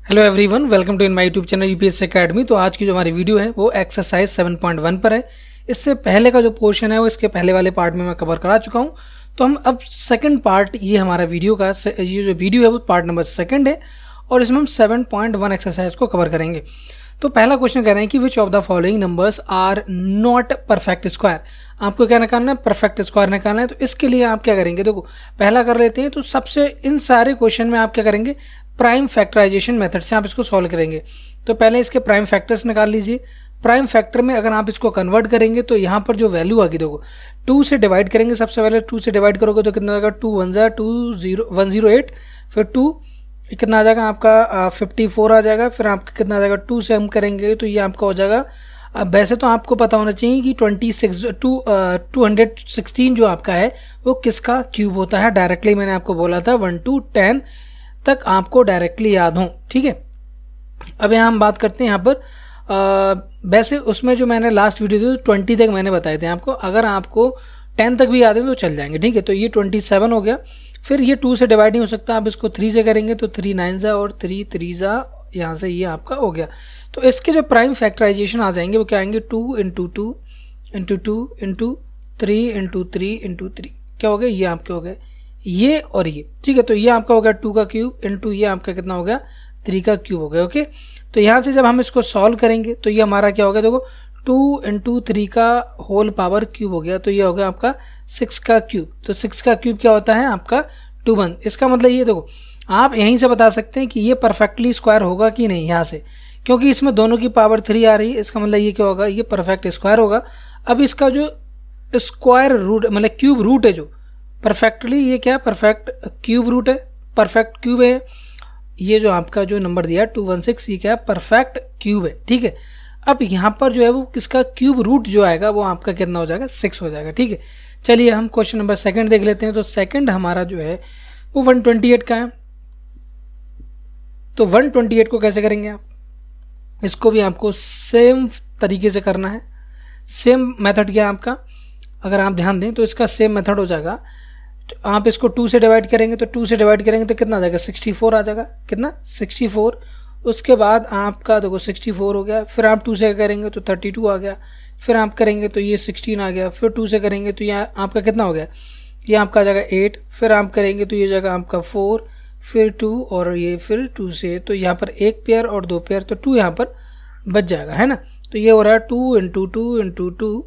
Hello everyone, welcome to in my YouTube channel UPSC academy. तो आज की जो हमारी वीडियो है वो एक्सरसाइज 7.1 पर है। इससे पहले का जो पोर्शन है वो इसके पहले वाले पार्ट में मैं कवर करा चुका हूं। तो हम अब सेकंड पार्ट, ये हमारा वीडियो का ये जो वीडियो है वो पार्ट नंबर सेकंड है और इसमें हम 7.1 एक्सरसाइज को कवर करेंगे। तो पहला क्वेश्चन कह रहे हैं कि which of the following numbers are not perfect square. आपको क्या निकालना है? परफेक्ट स्क्वायर निकालना है। तो इसके लिए आप क्या करेंगे, देखो पहला कर लेते हैं। तो सबसे इन सारे क्वेश्चन में आप क्या करेंगे, प्राइम फैक्टराइजेशन मेथड से आप इसको सॉल्व करेंगे। तो पहले इसके प्राइम फैक्टर्स निकाल लीजिए। प्राइम फैक्टर में अगर आप इसको कन्वर्ट करेंगे तो यहाँ पर जो वैल्यू आएगी, देखो 2 से डिवाइड करेंगे। सबसे पहले 2 से डिवाइड करोगे तो कितना आ जाएगा, 2 1 108, फिर 2 कितना आ जाएगा आपका 54 आ जाएगा। फिर आपका कितना आ जाएगा, 2 से हम करेंगे तो ये आपका हो जाएगा। अब वैसे तो आपको पता होना चाहिए कि 216 जो आपका है वो किसका क्यूब होता है। डायरेक्टली मैंने आपको बोला था 1 to 10 तक आपको डायरेक्टली याद हो, ठीक है। अब यहाँ हम बात करते हैं यहाँ पर वैसे उसमें जो मैंने लास्ट वीडियो दी 20 तक मैंने बताए थे आपको। अगर आपको 10 तक भी याद है तो चल जाएंगे, ठीक है। तो ये 27 हो गया। फिर ये 2 से डिवाइड नहीं हो सकता, आप इसको 3 से करेंगे तो 3 9 जा और 3 3 जा, यहाँ से ये आपका हो गया। तो इसके जो प्राइम फैक्टराइजेशन आ जाएंगे वो क्या आएंगे, 2 into 2 into 2 into 3 into 3 into 3, क्या हो गया, ये आपके हो गए ये और ये, ठीक है। तो ये आपका हो गया 2 का क्यूब इंटू ये आपका कितना हो गया, 3 का क्यूब हो गया, ओके। तो यहाँ से जब हम इसको सॉल्व करेंगे तो ये हमारा क्या हो गया, देखो 2 into 3 का होल पावर क्यूब हो गया। तो ये हो गया आपका 6 का क्यूब। तो 6 का क्यूब क्या होता है आपका 21। इसका मतलब ये देखो आप यहीं से बता सकते हैं कि ये परफेक्टली स्क्वायर होगा कि नहीं, यहाँ से, क्योंकि इसमें दोनों की पावर 3 आ रही है। इसका मतलब ये क्या होगा, ये परफेक्ट स्क्वायर होगा। अब इसका जो स्क्वायर रूट मतलब क्यूब रूट है, जो परफेक्टली ये क्या परफेक्ट क्यूब रूट है, परफेक्ट क्यूब है। ये जो आपका जो नंबर दिया 216, ये क्या है, परफेक्ट क्यूब है, ठीक है। अब यहाँ पर जो है वो किसका क्यूब रूट जो आएगा वो आपका कितना हो जाएगा, 6 हो जाएगा, ठीक है। चलिए हम क्वेश्चन नंबर सेकंड देख लेते हैं। तो सेकंड हमारा जो है वो 128 का है। तो 128 को कैसे करेंगे आप, इसको भी आपको सेम तरीके से करना है। सेम मेथड क्या है आपका, अगर आप ध्यान दें तो इसका सेम मेथड हो जाएगा। तो आप इसको 2 से डिवाइड करेंगे तो 2 से डिवाइड करेंगे तो कितना आ जाएगा, 64 आ जाएगा, कितना 64। उसके बाद आपका देखो 64 हो गया। फिर आप 2 से करेंगे तो 32 आ गया। फिर आप करेंगे तो ये 16 आ गया। फिर 2 से करेंगे तो ये आपका कितना हो गया, ये आपका आ जाएगा 8। फिर आप करेंगे तो ये जाएगा आपका 4, फिर 2 और ये फिर 2 से, तो यहाँ पर 1 पेयर और 2 पेयर, तो 2 यहाँ पर बच जाएगा, है ना। तो ये हो रहा है 2 into 2 into 2,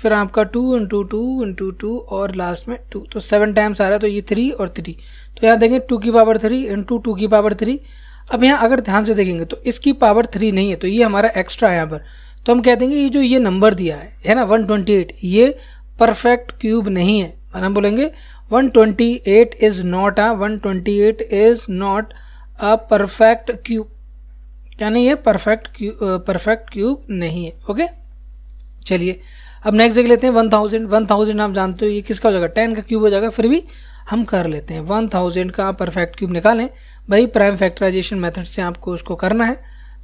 फिर आपका 2 into 2 into 2 और लास्ट में 2, तो 7 टाइम्स आ रहा है। तो ये 3 और 3, तो यहाँ देखेंगे 2 की पावर 3 into 2 की पावर 3। अब यहाँ अगर ध्यान से देखेंगे तो इसकी पावर 3 नहीं है, तो ये हमारा एक्स्ट्रा है यहाँ पर। तो हम कह देंगे ये जो ये नंबर दिया है ना 128, ये परफेक्ट क्यूब नहीं है। और हम बोलेंगे 128 is not a perfect cube, क्या नहीं है, परफेक्ट क्यूब नहीं है, ओके। चलिए अब नेक्स्ट देख लेते हैं 1000 आप जानते हो ये किसका हो जाएगा, 10 का क्यूब हो जाएगा। फिर भी हम कर लेते हैं 1000 का परफेक्ट क्यूब निकालें। भाई प्राइम फैक्टराइजेशन मेथड से आपको उसको करना है।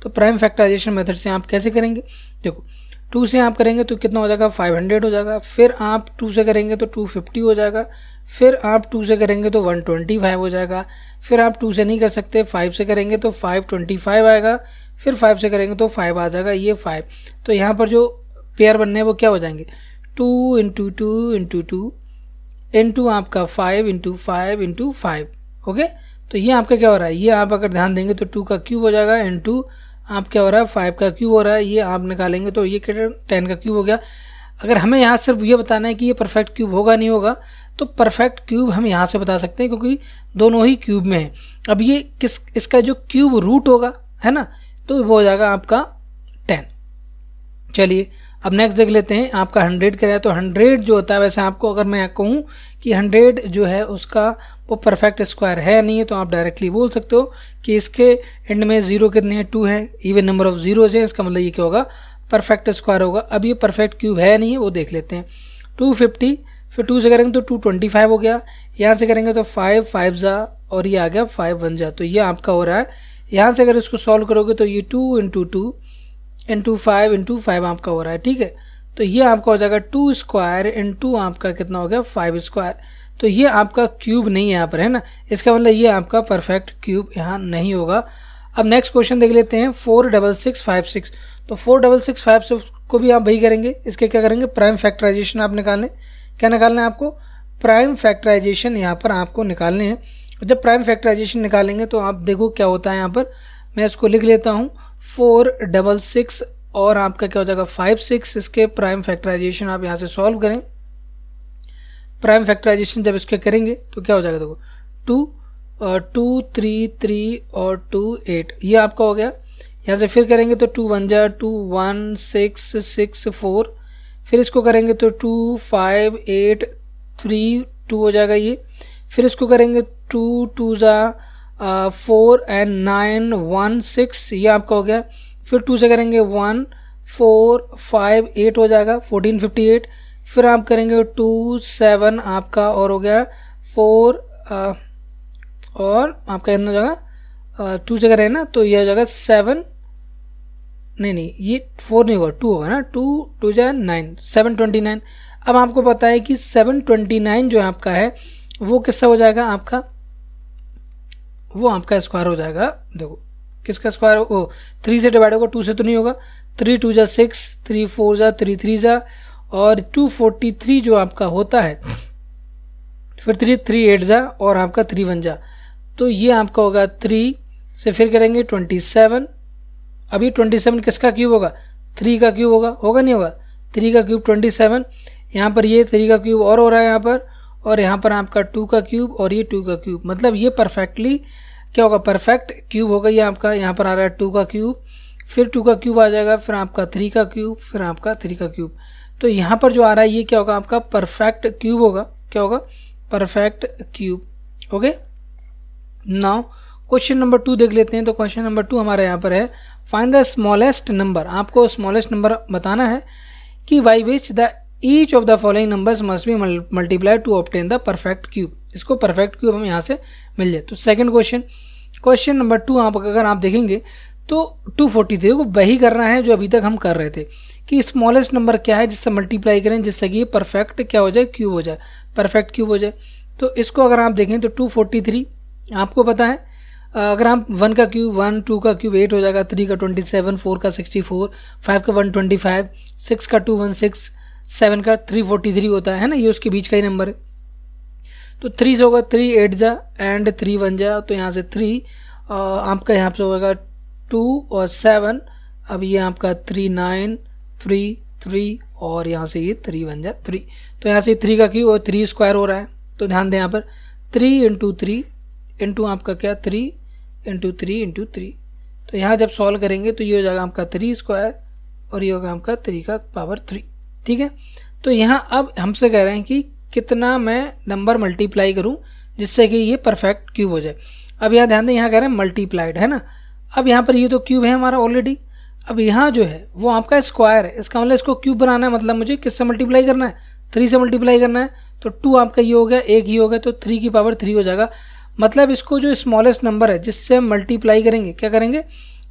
तो प्राइम फैक्टराइजेशन मेथड से आप कैसे करेंगे, देखो 2 से आप करेंगे तो कितना हो जाएगा, 500 हो जाएगा। फिर आप 2 से करेंगे तो 250 हो जाएगा। फिर आप 2 से करेंगे तो 125 हो जाएगा। फिर आप 2 से नहीं कर सकते, 5 से करेंगे तो 525 आएगा। फिर 5 से करेंगे तो 5 आ जाएगा, ये 5। तो यहाँ पर जो पेयर बनने हैं वो क्या हो जाएंगे, 2 into 2 into 2 into आपका 5 into 5 into 5, ओके। तो ये आपका क्या हो रहा है, ये आप अगर ध्यान देंगे तो 2 का क्यूब हो जाएगा इंटू आप क्या हो रहा है 5 का क्यूब हो रहा है। ये आप निकालेंगे तो ये क्या 10 का क्यूब हो गया। अगर हमें यहाँ सिर्फ ये बताना है कि ये परफेक्ट क्यूब होगा नहीं होगा, तो परफेक्ट क्यूब हम यहाँ से बता सकते हैं क्योंकि दोनों ही क्यूब में है। अब ये इसका जो क्यूब रूट होगा, है ना, तो वो हो जाएगा आपका 10। चलिए अब नेक्स्ट देख लेते हैं। आपका 100 का है तो 100 जो होता है, वैसे आपको अगर मैं कहूँ कि 100 जो है उसका वो परफेक्ट स्क्वायर है नहीं है, तो आप डायरेक्टली बोल सकते हो कि इसके एंड में 0 कितने हैं, 2 है, इवन नंबर ऑफ जीरोज है। इसका मतलब ये क्या होगा, परफेक्ट स्क्वायर होगा। अब ये परफेक्ट क्यूब है नहीं है, वो देख लेते हैं। 250, फिर 2 से करेंगे तो 225 हो गया। यहाँ से करेंगे तो 5 5 जा और ये आ गया 5 1 जा, तो ये आपका हो रहा है। यहाँ से अगर इसको सॉल्व करोगे तो ये 2 into 2 into 5 into 5 आपका हो रहा है, ठीक है। तो ये आपका हो जाएगा 2 स्क्वायर इंटू आपका कितना हो गया 5 स्क्वायर। तो ये आपका क्यूब नहीं है यहाँ पर, है ना। इसका मतलब ये आपका परफेक्ट क्यूब यहाँ नहीं होगा। अब नेक्स्ट क्वेश्चन देख लेते हैं 46656। तो 46656 को भी आप वही करेंगे, इसके क्या करेंगे, प्राइम फैक्टराइजेशन आप निकालें। क्या निकालना है आपको, प्राइम फैक्टराइजेशन यहाँ पर आपको निकालने हैं। जब प्राइम फैक्टराइजेशन निकालेंगे तो आप देखो क्या होता है। यहाँ पर मैं इसको लिख लेता हूँ 466 और आपका क्या हो जाएगा 56। इसके प्राइम फैक्टराइजेशन आप यहाँ से सॉल्व करें। प्राइम फैक्टराइजेशन जब इसके करेंगे तो क्या हो जाएगा, देखो 2 3 3 और 2 8, ये आपका हो गया। यहाँ से फिर करेंगे तो 2 1 जा 2 1 6 6 4, फिर इसको करेंगे तो 2 5 8 3 2 हो जाएगा ये। फिर इसको करेंगे 2 2 जा 4 एंड 9 1 6, ये आपका हो गया। फिर 2 से करेंगे 1 4 5 8 हो जाएगा 14 58। फिर आप करेंगे 2 7 आपका और हो गया 4 और आपका इतना जगह 2 से करें ना तो ये हो जाएगा 7, नहीं ये 4 नहीं होगा 2 होगा ना, 2 2 जा 9 729। अब आपको पता है कि 729 जो आपका है वो किससे हो जाएगा आपका, वो आपका स्क्वायर हो जाएगा। देखो किसका स्क्वायर, वो 3 से डिवाइड होगा, 2 से तो नहीं होगा। 3 2 जा 6 3 4 जा 3 3 जा और 243 जो आपका होता है, फिर 3 3 8 जा और आपका 3 1 जा, तो ये आपका होगा 3 से फिर करेंगे 27। अभी 27 किसका क्यूब होगा, 3 का क्यूब होगा, होगा नहीं होगा, 3 का क्यूब 27। यहाँ पर ये 3 का क्यूब और हो रहा है यहाँ पर, और यहाँ पर आपका 2 का क्यूब और ये 2 का क्यूब, मतलब ये परफेक्टली क्या होगा, परफेक्ट क्यूब होगा ये आपका। यहाँ पर आ रहा है 2 का क्यूब, फिर 2 का क्यूब आ जाएगा, फिर आपका 3 का क्यूब, फिर आपका 3 का क्यूब। तो यहाँ पर जो आ रहा है ये क्या होगा आपका परफेक्ट क्यूब होगा, क्या होगा perfect cube. Okay, now question number 2 देख लेते हैं। तो क्वेश्चन नंबर 2 हमारे यहाँ पर है फाइंड द स्मॉलेस्ट नंबर। आपको स्मॉलेस्ट नंबर बताना है कि by which the each of the following numbers must be multiplied to obtain the perfect cube. इसको परफेक्ट क्यूब हम यहाँ से मिल जाए। तो सेकंड क्वेश्चन नंबर 2 आप अगर आप देखेंगे तो 243 को वही करना है जो अभी तक हम कर रहे थे कि स्मॉलेस्ट नंबर क्या है जिससे मल्टीप्लाई करें जिससे कि ये परफेक्ट क्या हो जाए, क्यूब हो जाए, परफेक्ट क्यूब हो जाए। तो इसको अगर आप देखें तो 243 आपको पता है, अगर आप 1 का क्यूब 1, 2 का क्यूब 8 हो जाएगा, 3 का 27, 4 का 64, 5 का 125, 6 का 216, 7 का 343 होता है ना, ये उसके बीच का ही नंबर है। तो 3 से होगा 3 8 जा एंड 3 1 जा, तो यहाँ से 3 आपका यहाँ से होगा 2 और 7, अब ये आपका 3 9 3 3 और यहाँ से ये 3 1 जा 3, तो यहाँ से 3 का क्यूब और 3 स्क्वायर हो रहा है। तो ध्यान दें यहाँ पर 3 इंटू 3 इंटू आपका क्या 3 इंटू 3 इंटू 3, तो यहाँ जब सॉल्व करेंगे तो ये हो जाएगा आपका 3 स्क्वायर और ये होगा आपका 3 का पावर 3। ठीक है, तो यहाँ अब हमसे कह रहे हैं कि कितना मैं नंबर मल्टीप्लाई करूँ जिससे कि ये परफेक्ट क्यूब हो जाए। अब यहाँ ध्यान दें, यहाँ कह रहे हैं मल्टीप्लाइड है ना। अब यहाँ पर ये तो क्यूब है हमारा ऑलरेडी, अब यहाँ जो है वो आपका स्क्वायर है, इसका मतलब इसको क्यूब बनाना है, मतलब मुझे किससे मल्टीप्लाई करना है, 3 से मल्टीप्लाई करना है। तो 2 आपका ये हो गया, 1 ही हो गया, तो 3 की पावर 3 हो जाएगा। मतलब इसको जो स्मॉलेस्ट नंबर है जिससे हम मल्टीप्लाई करेंगे, क्या करेंगे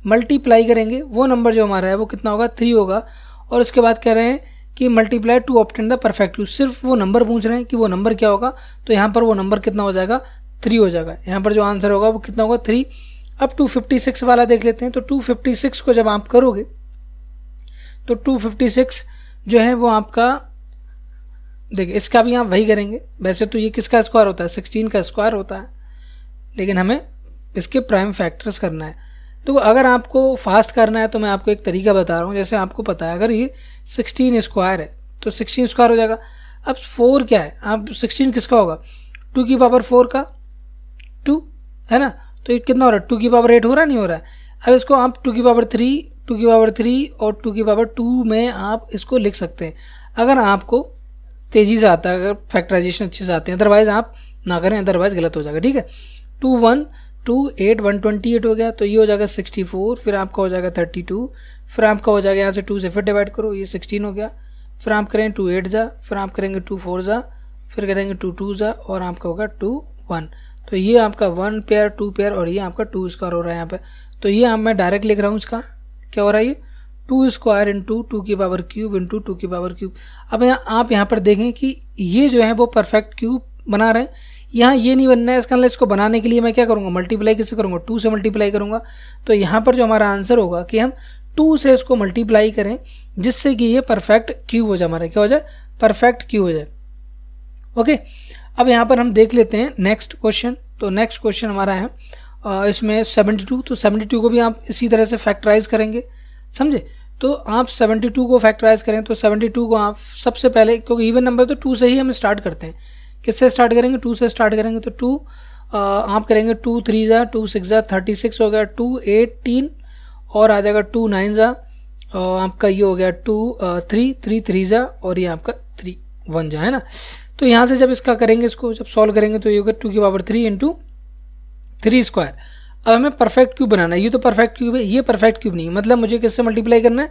मल्टीप्लाई करेंगे, वो नंबर जो हमारा है वो कितना होगा 3 होगा। और उसके बाद कह रहे हैं कि multiply two obtain the perfect cube, सिर्फ वो नंबर पूछ रहे हैं कि वो नंबर क्या होगा, तो यहाँ पर वो नंबर कितना हो जाएगा 3 हो जाएगा। यहाँ पर जो आंसर होगा वो कितना होगा 3। अब 256 वाला देख लेते हैं। तो 256 को जब आप करोगे तो 256 जो है वो आपका, देखिए इसका भी आप वही करेंगे। वैसे तो ये किसका स्क्वायर होता है 16 का स्क्वायर होता है, लेकिन हमें इसके प्राइम फैक्टर्स करना है। तो अगर आपको फास्ट करना है तो मैं आपको एक तरीका बता रहा हूँ। जैसे आपको पता है अगर ये 16 स्क्वायर है तो 16 स्क्वायर हो जाएगा। अब 4 क्या है, आप 16 किसका होगा 2 की पावर 4 का 2 है ना, तो ये कितना हो रहा है 2 की पावर 8 हो रहा है, नहीं हो रहा है। अब इसको आप 2 की पावर 3, 2 की पावर 3 और 2 की पावर 2 में आप इसको लिख सकते हैं अगर आपको तेज़ी से आता है, अगर फैक्टराइजेशन अच्छे से आते हैं। अदरवाइज आप ना करें, अदरवाइज गलत हो जाएगा। ठीक है, 2 1 2 8 128 हो गया, तो ये हो जाएगा 64, फिर आपका हो जाएगा 32, फिर आपका हो जाएगा यहाँ से 2 से फिर डिवाइड करो, ये 16 हो गया। फिर आप करेंगे 2 8 जा, फिर आप करेंगे 2 4 जा, फिर करेंगे 2 2 जा और आपका होगा 2 1। तो ये आपका 1 पेयर 2 पेयर और ये आपका 2 स्क्वायर हो रहा है यहाँ पे। तो ये मैं डायरेक्ट लिख रहा हूँ, इसका क्या हो रहा है ये 2 स्क्वायर इंटू 2 की पावर क्यूब इंटू 2 की पावर क्यूब। अब आप यहाँ पर देखें कि ये जो है वो परफेक्ट क्यूब बना रहे हैं, यहाँ ये नहीं बनना है। इसका मतलब इसको बनाने के लिए मैं क्या करूँगा, मल्टीप्लाई किससे करूँगा, 2 से मल्टीप्लाई करूँगा। तो यहाँ पर जो हमारा आंसर होगा कि हम 2 से इसको मल्टीप्लाई करें जिससे कि ये परफेक्ट क्यूब हो जाए, हमारा क्या हो जाए, परफेक्ट क्यूब हो जाए। ओके, अब यहाँ पर हम देख लेते हैं नेक्स्ट क्वेश्चन। तो नेक्स्ट क्वेश्चन हमारा है इसमें 72। तो 72 को भी आप इसी तरह से फैक्टराइज करेंगे, समझे। तो आप 72 को फैक्टराइज करें तो 72 को आप सबसे पहले, क्योंकि इवन नंबर तो 2 से ही हम स्टार्ट करते हैं, किससे स्टार्ट करेंगे, 2 से स्टार्ट करेंगे। तो 2 आप करेंगे 2 3 जा 2 6 जा 36 हो गया, 2 8 3 और आ जाएगा 2 9 जा आपका ये हो गया 2 3 3 3 जा और ये आपका 3 1 जा, है ना। तो यहाँ से जब इसका करेंगे, इसको जब सॉल्व करेंगे तो ये होगा 2 की पावर 3 इंटू 3 स्क्वायर। अब हमें परफेक्ट क्यूब बनाना है, ये तो परफेक्ट क्यूब है, ये परफेक्ट क्यूब नहीं है, मतलब मुझे किससे मल्टीप्लाई करना है,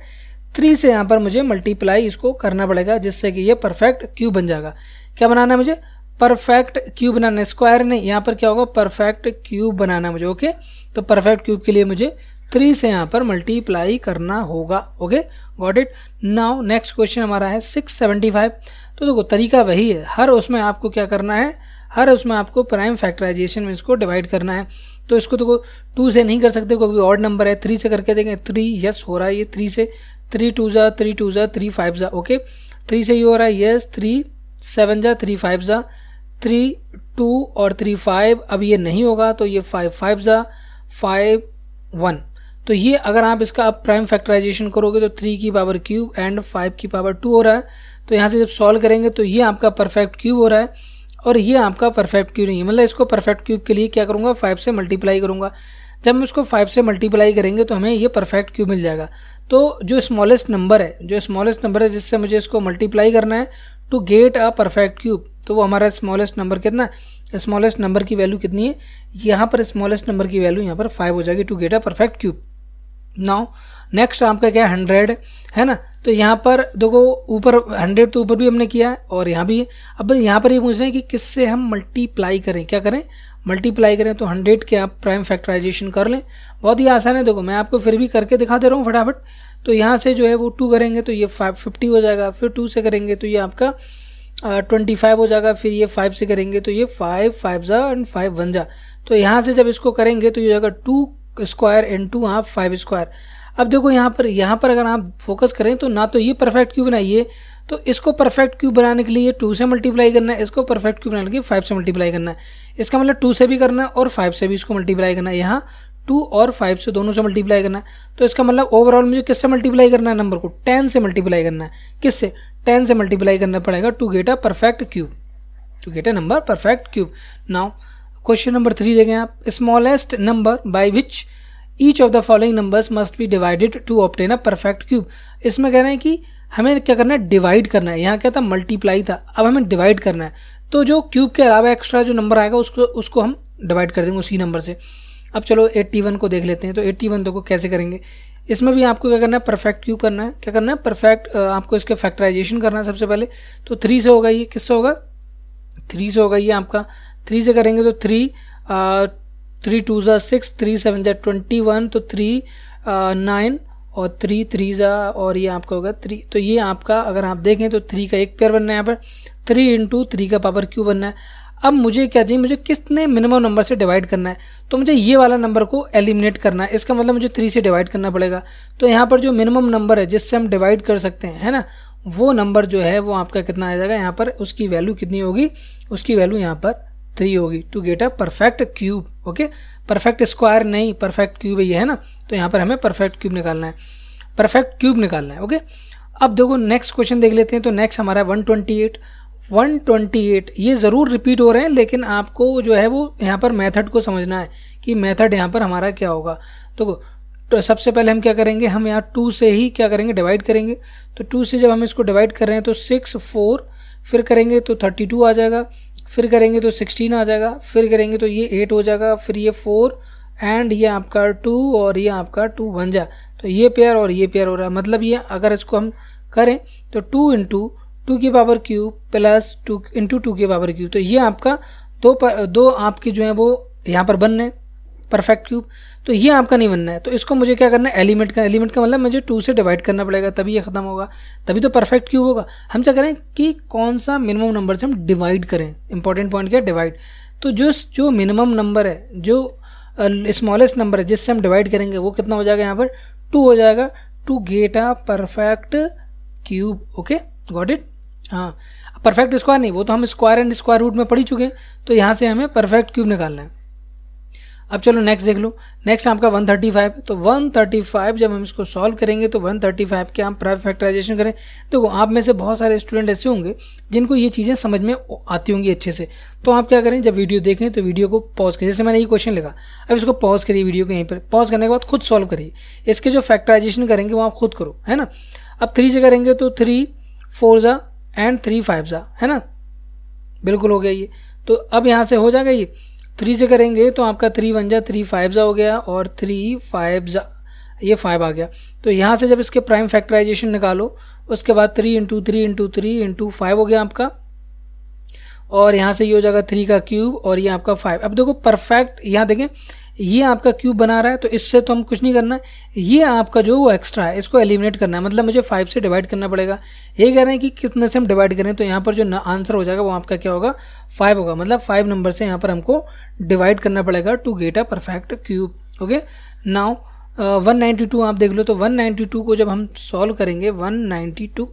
3 से यहाँ पर मुझे मल्टीप्लाई इसको करना पड़ेगा जिससे कि ये परफेक्ट क्यूब बन जाएगा। क्या बनाना है मुझे, परफेक्ट क्यूब बनाना है, स्क्वायर नहीं, यहाँ पर क्या होगा, परफेक्ट क्यूब बनाना है मुझे। ओके, तो परफेक्ट क्यूब के लिए मुझे 3 से यहाँ पर मल्टीप्लाई करना होगा। Okay, got it. Now next question हमारा है 675। तो देखो तरीका वही है, हर उसमें आपको क्या करना है, हर उसमें आपको प्राइम फैक्टराइजेशन में इसको डिवाइड करना है। तो इसको तो 2 से नहीं कर सकते क्योंकि ऑड नंबर है, 3 से करके देखें, 3 यस हो रहा है ये 3 से, 3 2 जा 3 2 जा 3 5 जा। ओके, 3 से ये हो रहा है यस, 3 7 जा 3 5 जा, 3 2 और 3 5। अब ये नहीं होगा तो ये 5 5 जा 5 1। तो ये अगर आप इसका आप प्राइम फैक्टराइजेशन करोगे तो 3 की पावर क्यूब एंड 5 की पावर 2 हो रहा है। तो यहाँ से जब सॉल्व करेंगे तो ये आपका परफेक्ट क्यूब हो रहा है और ये आपका परफेक्ट क्यूब नहीं है, मतलब इसको परफेक्ट क्यूब के लिए क्या करूँगा, 5 से मल्टीप्लाई करूँगा। जब हम इसको 5 से मल्टीप्लाई करेंगे तो हमें ये परफेक्ट क्यूब मिल जाएगा। तो जो स्मॉलेस्ट नंबर है, जो स्मॉलेस्ट नंबर है जिससे मुझे इसको मल्टीप्लाई करना है to get a perfect cube, तो वो हमारा स्मॉलेस्ट नंबर कितना है, स्मॉलेस्ट नंबर की वैल्यू कितनी है, यहाँ पर स्मॉलेस्ट नंबर की वैल्यू यहाँ पर 5 हो जाएगी to get a perfect cube. Now next आपका क्या है, 100 है ना। तो यहाँ पर देखो ऊपर 100 तो ऊपर भी हमने किया है और यहाँ भी। अब यहाँ पर ये पूछ रहे हैं कि किससे हम मल्टीप्लाई करें, क्या करें, मल्टीप्लाई करें। तो 100 के आप प्राइम फैक्टराइजेशन कर लें, बहुत ही आसान है। देखो मैं आपको फिर भी करके दिखा दे रहा हूँ फटाफट। तो यहाँ से जो है वो 2 करेंगे तो ये 50 हो जाएगा, फिर 2 से करेंगे तो ये आपका 25 हो जाएगा, फिर ये 5 से करेंगे तो ये 5 5 जा एंड 5 1 जा। तो यहाँ से जब इसको करेंगे तो ये हो जाएगा 2 स्क्वायर इंटू आप 5 स्क्वायर। अब देखो यहाँ पर अगर आप फोकस करें तो ना तो ये परफेक्ट क्यूब बनाइए, तो इसको परफेक्ट क्यूब बनाने के लिए 2 से मल्टीप्लाई करना है, इसको परफेक्ट क्यूब बनाने के लिए 5 से मल्टीप्लाई करना है। इसका मतलब 2 से भी करना है और 5 से भी इसको मल्टीप्लाई करना है, यहाँ 2 और 5 से दोनों से मल्टीप्लाई करना है। तो इसका मतलब ओवरऑल मुझे किससे मल्टीप्लाई करना है, नंबर को 10 से मल्टीप्लाई करना है। किससे, 10 से मल्टीप्लाई करना पड़ेगा to get a perfect cube, to get a number perfect cube. Now question number 3 देखें आप, smallest number by which each of the following numbers must be divided to obtain a perfect cube. इसमें कह रहे हैं कि हमें क्या करना है, डिवाइड करना है। यहाँ क्या था, मल्टीप्लाई था, अब हमें डिवाइड करना है। तो जो क्यूब के अलावा एक्स्ट्रा जो नंबर आएगा उसको हम डिवाइड कर देंगे उसी नंबर से। अब चलो 81 को देख लेते हैं। तो 81 देखो कैसे करेंगे, इसमें भी आपको क्या करना है, परफेक्ट क्यूब करना है। क्या करना है, परफेक्ट आपको इसके फैक्टराइजेशन करना है सबसे पहले। तो 3 से होगा, ये किससे होगा, 3 से होगा ये आपका। 3 से करेंगे तो 3 2 जा 6, 3 7 जा 21, तो 3 9 और 3 3 जा और ये आपका होगा 3। तो ये आपका अगर आप देखें तो 3 का एक पेयर बनना है, यहाँ पर 3 इंटू 3 का पावर क्यूब बनना है। अब मुझे क्या चाहिए, मुझे कितने मिनिमम नंबर से डिवाइड करना है, तो मुझे ये वाला नंबर को एलिमिनेट करना है। इसका मतलब मुझे 3 से डिवाइड करना पड़ेगा। तो यहाँ पर जो मिनिमम नंबर है जिससे हम डिवाइड कर सकते हैं, है ना, वो नंबर जो है वो आपका कितना आ जाएगा, यहाँ पर उसकी वैल्यू कितनी होगी, उसकी वैल्यू यहाँ पर 3 होगी to get a perfect cube. Okay, perfect square नहीं, परफेक्ट क्यूब ये है ना। तो यहाँ पर हमें परफेक्ट क्यूब निकालना है, परफेक्ट क्यूब निकालना है। ओके, अब देखो नेक्स्ट क्वेश्चन देख लेते हैं। तो नेक्स्ट हमारा 128 ये ज़रूर रिपीट हो रहे हैं, लेकिन आपको जो है वो यहाँ पर मेथड को समझना है कि मेथड यहाँ पर हमारा क्या होगा। तो सबसे पहले हम क्या करेंगे, हम यहाँ 2 से ही क्या करेंगे, डिवाइड करेंगे। तो 2 से जब हम इसको डिवाइड कर रहे हैं तो 6 4, फिर करेंगे तो 32 आ जाएगा, फिर करेंगे तो 16 आ जाएगा, फिर करेंगे तो ये 8 हो जाएगा, फिर ये 4 एंड ये आपका 2 और ये आपका 2 बन जा। तो ये पेयर और ये पेयर हो रहा है, मतलब ये अगर इसको हम करें तो 2 इंटू 2 की पावर क्यूब प्लस 2 इंटू 2 की पावर क्यूब। तो ये आपका दो आपकी जो है वो यहाँ पर बन रहे हैं परफेक्ट क्यूब। तो ये आपका नहीं बनना है। तो इसको मुझे क्या करना है, एलिमेंट का मतलब मुझे 2 से डिवाइड करना पड़ेगा, तभी ये खत्म होगा, तभी तो परफेक्ट क्यूब होगा। हम क्या करें कि कौन सा मिनिमम नंबर से हम डिवाइड करें, इंपॉर्टेंट पॉइंट क्या है, डिवाइड। तो जो मिनिमम नंबर है, जो स्मॉलेस्ट नंबर है जिससे हम डिवाइड करेंगे, वो कितना हो जाएगा, यहाँ पर 2 हो जाएगा, to get a perfect cube. Okay, got it. हाँ, परफेक्ट स्क्वायर नहीं, वो तो हम स्क्वायर एंड स्क्वायर रूट में पढ़ ही चुके हैं, तो यहाँ से हमें परफेक्ट क्यूब निकालना है। अब चलो नेक्स्ट देख लो। नेक्स्ट आपका 135। तो 135 जब हम इसको सॉल्व करेंगे तो 135 के हम प्राइम फैक्टराइजेशन करें। देखो आप में से बहुत सारे स्टूडेंट ऐसे होंगे जिनको ये चीज़ें समझ में आती होंगी अच्छे से, तो आप क्या करें, जब वीडियो देखें तो वीडियो को पॉज करिए। जैसे मैंने ये क्वेश्चन लिखा, अब इसको पॉज करिए, वीडियो को यहीं पर पॉज करने के बाद खुद सॉल्व करिए। इसके जो फैक्टराइजेशन करेंगे वो आप खुद करो, है ना। अब 3 से करेंगे तो 3 4 जा एंड 3 5 जा, है ना, बिल्कुल हो गया ये। तो अब यहाँ से हो जाएगा ये 3 से करेंगे तो आपका 3 1 जा 3 5 जा हो गया, और 3 5 जा ये 5 आ गया। तो यहाँ से जब इसके प्राइम फैक्टराइजेशन निकालो, उसके बाद 3 इंटू 3 इंटू 3 इंटू 5 हो गया आपका, और यहाँ से ये हो जाएगा 3 का क्यूब, और ये आपका 5। अब देखो परफेक्ट, यहाँ देखें ये आपका क्यूब बना रहा है, तो इससे तो हम कुछ नहीं करना है, ये आपका जो वो एक्स्ट्रा है इसको एलिमिनेट करना है, मतलब मुझे 5 से डिवाइड करना पड़ेगा। ये कह रहे हैं कि कितने से हम डिवाइड करें, तो यहाँ पर जो आंसर हो जाएगा वो आपका क्या होगा, 5 होगा, मतलब 5 नंबर से यहाँ पर हमको डिवाइड करना पड़ेगा to get a perfect cube. Okay, now 192 आप देख लो। तो 192 को जब हम सॉल्व करेंगे 192,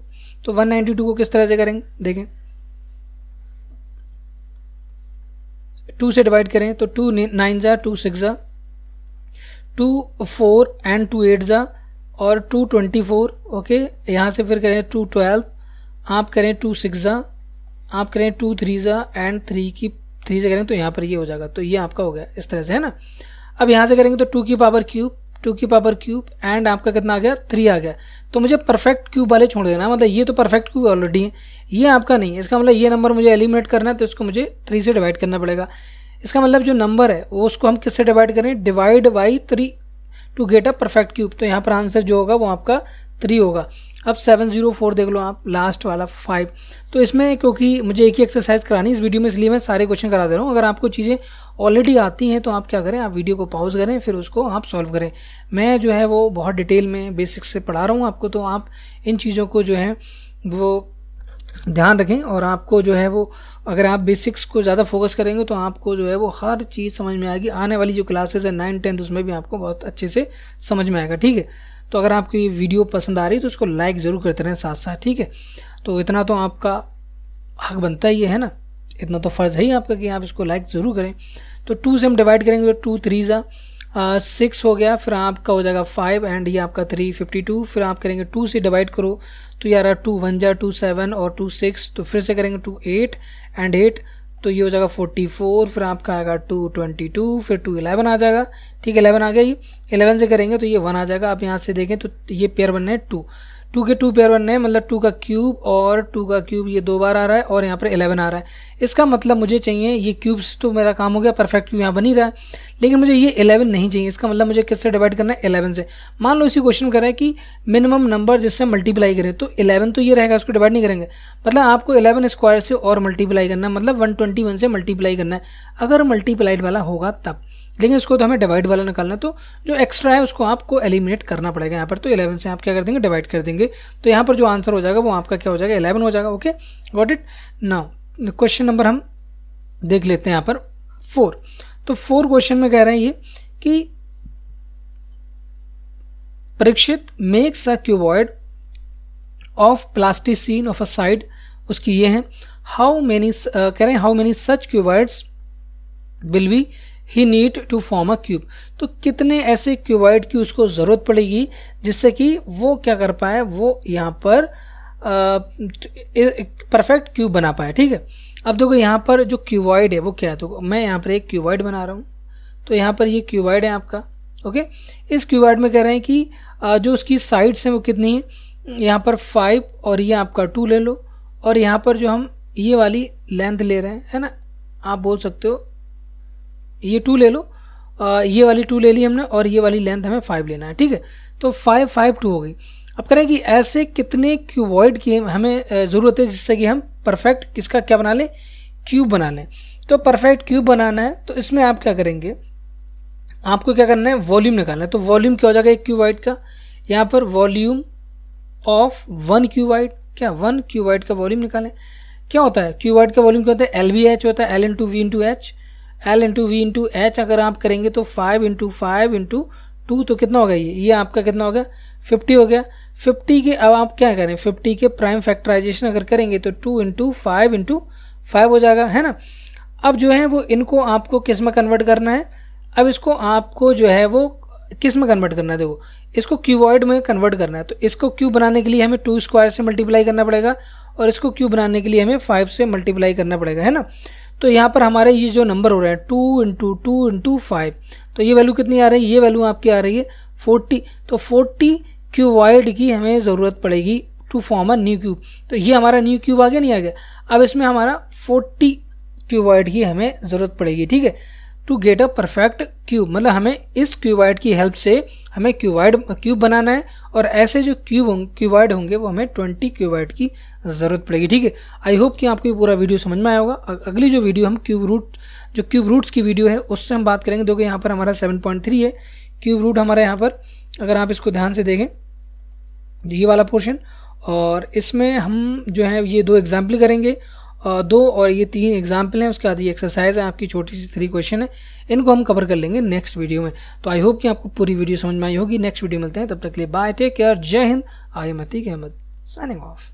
तो 192 को किस तरह से करेंगे, देखें 2 से डिवाइड करें तो 2 9 जा 2 6 जा, 2 4 एंड 2 8 जा, और 2 24। ओके, यहाँ से फिर करें 2 12, आप करें 2 6 जा, आप करें 2 3 जा एंड 3 से करें तो यहाँ पर ये हो जाएगा। तो ये आपका हो गया इस तरह से, है ना। अब यहाँ से करेंगे तो 2 की पावर क्यूब एंड आपका कितना आ गया, 3 आ गया। तो मुझे परफेक्ट क्यूब वाले छोड़ देना, मतलब ये तो परफेक्ट क्यूब ऑलरेडी है, ये आपका नहीं है। इसका मतलब ये नंबर मुझे एलिमिनेट करना है, तो इसको मुझे 3 से डिवाइड करना पड़ेगा। इसका मतलब जो नंबर है वो उसको हम किससे डिवाइड करें, divide by 3 to get a perfect cube. तो यहाँ पर आंसर जो होगा वो आपका 3 होगा। अब 704 देख लो आप, लास्ट वाला 5। तो इसमें क्योंकि मुझे एक ही एक्सरसाइज करानी इस वीडियो में, इसलिए मैं सारे क्वेश्चन करा दे रहा हूँ। अगर आपको चीज़ें ऑलरेडी आती हैं तो आप क्या करें, आप वीडियो को पॉज करें, फिर उसको आप सॉल्व करें। मैं जो है वो बहुत डिटेल में बेसिक्स से पढ़ा रहा हूँ आपको, तो आप इन चीज़ों को जो है वो ध्यान रखें, और आपको जो है वो अगर आप बेसिक्स को ज़्यादा फोकस करेंगे तो आपको जो है वो हर चीज़ समझ में आएगी। आने वाली जो क्लासेस है 9 10 उसमें भी आपको बहुत अच्छे से समझ में आएगा, ठीक है। तो अगर आपको ये वीडियो पसंद आ रही है तो उसको लाइक ज़रूर करते रहें साथ साथ, ठीक है। तो इतना तो आपका हक बनता ही है ना, इतना तो फ़र्ज़ है ही आपका कि आप इसको लाइक ज़रूर करें। तो 2 से हम डिवाइड करेंगे तो 2 3 जा 6 हो गया, फिर आपका हो जाएगा 5 एंड ये आपका 3 52। फिर आप करेंगे 2 से डिवाइड करो तो यार 2 1 जा 2 7 और 2 6, तो फिर से करेंगे 2 8 एंड 8, तो ये हो जाएगा 44। फिर आपका आएगा 2 22, फिर 2 11 आ जाएगा, ठीक है 11 आ गया। ये 11 से करेंगे तो ये 1 आ जाएगा। आप यहाँ से देखें तो ये पेयर बनने हैं 2 के 2 पेयर बनने हैं, मतलब 2 का क्यूब और 2 का क्यूब ये 2 बार आ रहा है, और यहाँ पर 11 आ रहा है। इसका मतलब मुझे चाहिए ये क्यूब से तो मेरा काम हो गया, परफेक्ट क्यूब यहाँ बन ही रहा है, लेकिन मुझे ये 11 नहीं चाहिए। इसका मतलब मुझे किससे डिवाइड करना है, 11 से। मान लो इसी क्वेश्चन में कह रहा है कि मिनिमम नंबर जिससे मल्टीप्लाई करें, तो 11 तो ये रहेगा, उसको डिवाइड नहीं करेंगे, मतलब आपको 11 स्क्वायर से और मल्टीप्लाई करना है, मतलब 121 से मल्टीप्लाई करना है, अगर मल्टीप्लाइड वाला होगा तब। लेकिन इसको तो हमें डिवाइड वाला निकालना है, तो जो एक्स्ट्रा है उसको आपको एलिमिनेट करना पड़ेगा यहाँ पर। तो 11 से आप क्या कर देंगे, डिवाइड कर देंगे, तो यहाँ पर जो आंसर हो जाएगा वो आपका क्या हो जाएगा, 11 हो जाएगा। Okay, got it. Now question number हम देख लेते हैं यहाँ पर 4। तो 4 क्वेश्चन में कह रहे हैं ये कि Parikshit makes a cuboid of plasticine of a side, उसकी ये है हाउ मेनी, कह रहे हैं how many such cuboids will be he need to form a cube. तो कितने ऐसे क्यूबॉइड की उसको ज़रूरत पड़ेगी जिससे कि वो क्या कर पाए, वो यहाँ पर परफेक्ट क्यूब बना पाए, ठीक है। अब देखो यहाँ पर जो क्यूबॉइड है वो क्या है, तो मैं यहाँ पर एक क्यूबॉइड बना रहा हूँ, तो यहाँ पर ये क्यूबॉइड है आपका। ओके, इस क्यूबॉइड में कह रहे हैं कि जो उसकी साइड्स हैं वो कितनी है, यहाँ पर 5 और ये आपका 2 ले लो, और यहाँ पर जो हम ये वाली लेंथ ले रहे हैं, है ना, आप बोल सकते हो ये 2 ले लो, ये वाली 2 ले ली हमने, और ये वाली लेंथ हमें 5 लेना है, ठीक है। तो 5 5 2 हो गई। अब कह रहे हैं कि ऐसे कितने क्यूबॉइड की हमें ज़रूरत है जिससे कि हम परफेक्ट किसका क्या बना लें, क्यूब बना लें। तो परफेक्ट क्यूब बनाना है, तो इसमें आप क्या करेंगे, आपको क्या करना है, वॉल्यूम निकालना है। तो वॉल्यूम क्या हो जाएगा एक क्यूबाइट का, यहाँ पर वॉल्यूम ऑफ 1 क्यूबाइट, क्या 1 क्यूबाइट का वॉल्यूम निकालें। क्या होता है क्यूबाइट का वॉल्यूम, क्या होता है, LVH होता है, L into V into H, L into V into H अगर आप करेंगे तो 5 इंटू 5 इंटू 2, तो कितना होगा ये आपका कितना हो गया 50 हो गया। 50 के अब आप क्या करें, 50 के प्राइम फैक्टराइजेशन अगर करेंगे तो 2 इंटू 5 हो जाएगा, है ना। अब जो है वो इनको आपको किस में कन्वर्ट करना है, अब इसको आपको जो है वो किस में कन्वर्ट करना है, देखो इसको क्यूबॉइड में कन्वर्ट करना है। तो इसको क्यूब बनाने के लिए हमें 2 स्क्वायर से मल्टीप्लाई करना पड़ेगा और इसको क्यूब बनाने के लिए हमें 5 से मल्टीप्लाई करना पड़ेगा, है ना। तो यहाँ पर हमारे ये जो नंबर हो रहा है 2 इंटू 5, तो ये वैल्यू कितनी आ रही है, ये वैल्यू आपकी आ रही है 40। तो 40 क्यूबॉइड की हमें ज़रूरत पड़ेगी to form a new cube. तो ये हमारा न्यू क्यूब आ गया, नहीं आ गया। अब इसमें हमारा 40 क्यूबॉइड की हमें ज़रूरत पड़ेगी, ठीक है, to get a perfect cube. मतलब हमें इस क्यूबॉइड की हेल्प से हमें क्यूब बनाना है और ऐसे जो क्यूबॉइड होंगे वो हमें 20 क्यूबॉइड की ज़रूरत पड़ेगी, ठीक है। आई होप कि आपको ये पूरा वीडियो समझ में आया होगा। अगली जो वीडियो हम क्यूब रूट्स की वीडियो है उससे हम बात करेंगे। देखो यहाँ पर हमारा 7.3 है क्यूब रूट हमारा, यहाँ पर अगर आप इसको ध्यान से देखें ये वाला पोर्शन, और इसमें हम जो है ये 2 एग्जाम्पल करेंगे, 2 और ये 3 एग्जाम्पल हैं। उसके बाद ये एक्सरसाइज है आपकी, छोटी सी 3 क्वेश्चन है, इनको हम कवर कर लेंगे नेक्स्ट वीडियो में। तो आई होप कि आपको पूरी वीडियो समझ में आई होगी। नेक्स्ट वीडियो मिलते हैं, तब तक के लिए bye, take care, Jai Hind. I am Atiq Ahmed signing of.